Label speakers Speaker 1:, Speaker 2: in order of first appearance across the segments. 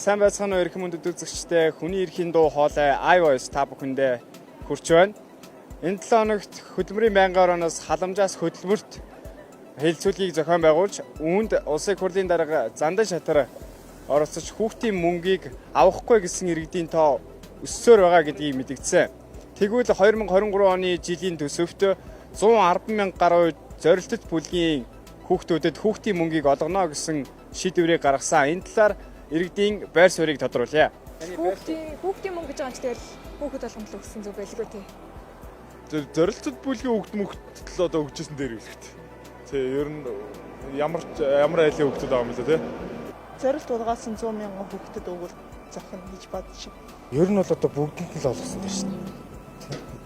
Speaker 1: сайн байцгаана уу эрхэм мөндөд үзэгчдээ хүний эрхийн дуу хоолой iVoice та бүхэндээ хүрч байна. Энэ 7 хоногт хөдөлмөрийн байнгын орооноос халамжаас хөдөлмөрт хэлцүүлгийг зохион байгуулж, үүнд улсын хурлын дарга Зандан шатар оролцож хүүхдийн мөнгийг авахгүй гэсэн иргэдийн тоо өссөөр байгаа гэдгийг мэдгдсэн. Тэгвэл 2023 оны жилийн төсөвт 110 мянга гаруй зорилттой бүлгийн хүүхдүүдэд хүүхдийн мөнгийг олгоно гэсэн шийдвэрийг гаргасан. Энэ талаар иргэдийн байр суурийг тодруулъя.
Speaker 2: Хүүхдийн мөнгө гэж байгаа юм чи тэгэл хүүхэд болгоно л өгсөн зүг байлгүй тий.
Speaker 3: Зорилттой бүлгийн хүүхд л одоо өгчсэн дээр хэлэхэд. Тий, ер нь ямар айлын хүүхдүүд байгаа юм л тий.
Speaker 4: Зорилт болгосон 100 мянган хүүхдэд өгвөл зохино гэж бодож байна.
Speaker 5: Ер нь бол одоо бүгдэнд нь л олгосон дээ шин.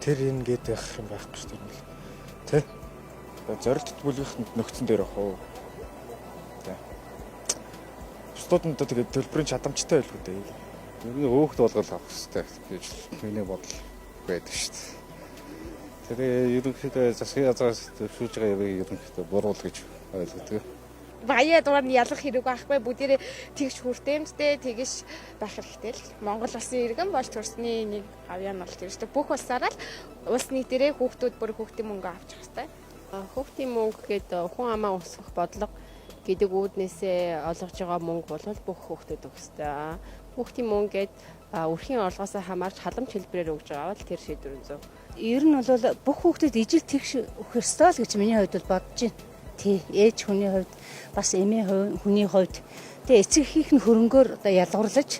Speaker 5: Тэр энэ гээд байх юм байхгүй шүү дээ. Тэ. Зорилттой бүлгийнх нөхцөн дээр ах уу. Бусдад тэгээд төлбөрийн чадамжтай байлгүй дээ.
Speaker 6: Ер нь өөхд болгол авах хэрэгтэй гэж миний бодол байдаг шүү дээ. Тэгээ ерөнхийдөө засгийн газраас төвшүүлж байгаа юм ерөнхийдөө буруу л гэж ойлгодог.
Speaker 2: Баяа дугаар нь ялах хэрэг байхгүй бүгдээрээ тэгш хүртээмжтэй тэгш байх хэрэгтэй л. Монгол улсын иргэн болж төрсний нэг авьяа нь бол тэр шүү дээ. Бүх улсаараа л улс нийтээрээ хүүхдүүд бүр хүүхдийн мөнгө авчих хэрэгтэй.
Speaker 7: Хүүхдийн мөнгө гэдэг хүн амаа усгах бодлого гэдэг үүднээсээ олгож байгаа мөнгө бол бүх хүүхдүүд өгөх ёстой. Хүүхдийн мөнгө гээд өрхийн орлогоосоо хамаарч халамж хэлбэрээр өгж байгаа бол тэр шийдвэр зөв.
Speaker 8: Ер нь бол бүх хүүхдэд ижил тэгш өгөх ёстой л гэж миний хувьд бол бодож байна. Тий, ээж хүний хувьд бас эмээ хүний хувьд тэгээ эцэг эхийн хөрөнгөөр одоо ялгуурлаж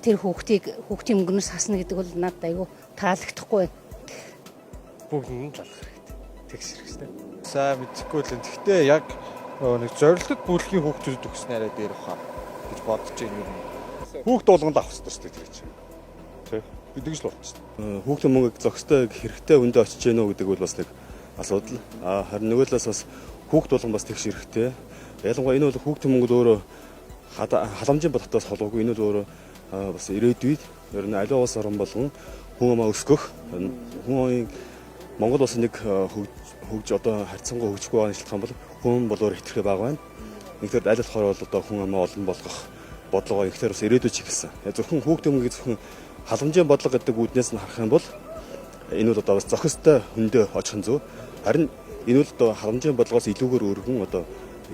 Speaker 8: тэр хүүхдийн мөнгнөөс хасна гэдэг бол надад айгүй таалагдахгүй байна.
Speaker 5: Бүгдэнд нь залах хэрэгтэй. Тэгс хэрэгтэй. Сайн мэдхгүй л. Гэхдээ яг нэг зорилттой бүлгийн хүүхдүүдэд өгсөн арай дээр баха гэж бодож байна юм.
Speaker 3: Хүүхд болгонд авах хэрэгтэй шүү дээ тэр чинь. Тий. Би тэгж л бодчих.
Speaker 9: Хүүхдийн мөнгөийг зохистой хэрэгтэй үндэ очиж гэнэ үү гэдэг бол бас нэг асуудал. Харин нөгөө талаас бас хүүхд болгон бас тэгш хэрэгтэй. Ялангуяа энэ бол хүүхдийн мөнгөд өөрөө халамжийн бататаас холоогүй. Энэ бол өөрөө бас ирээдүйд ер нь аливаа улс орн болгон хүн амаа өсгөх хүн Монгол улсын нэг хөгж одоо харьцангуй хөгжихгүй байгаа шалтгаан бол хүн болоор хэтэрхий бага байна. Нэгдүгээр аль болохоор бол одоо хүн амаа олон болгох бодлогоо ихлээр бас ирээдүйд чиглэсэн. Зөвхөн хүүхдийн мөнгөийг зөвхөн халамжийн бодлого гэдэг үүднээс нь харах юм бол энэ бол одоо бас зохистой хөндөө очих нь зөв. Харин энэ бол одоо халамжийн бодлогоос илүүгээр өргөн одоо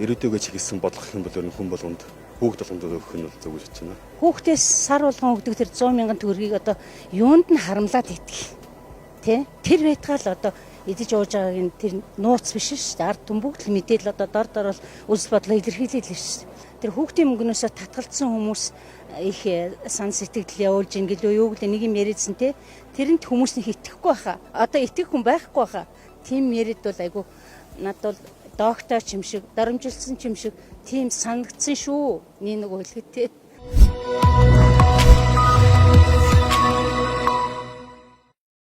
Speaker 9: ирээдүйгээ чиглэсэн бодлого юм бол хүн болгонд хүүхд болгонд өгөх нь бол зөв гэж байна.
Speaker 8: Хүүхдээс сар болгон өгдөг тэр 100 мянган төгрөгийг одоо юунд нь харамлаад идэх. Тэ? Тэр байтгаа л одоо идэж ууж байгааг нь тэр нууц биш шүү дээ. Ард түмэн бүгд л мэдээлэл одоо дор бол үзэл бодлоо илэрхийлээд л шүү дээ. Тэр хүүхдийн мөнгнөөсөө татгалцсан хүмүүс их сан сэтгэл явуулж ингээл юу гэдэг нэг юм яриадсан те. Тэрэнд хүмүүс нь итгэхгүй байхаа. Одоо итгэх хүн байхгүй байхаа. Тим яриад бол айгу надад бол доктор ч юм шиг, дарамжилсан ч юм шиг тийм санагдсан шүү. Нэг хэлэхэд те.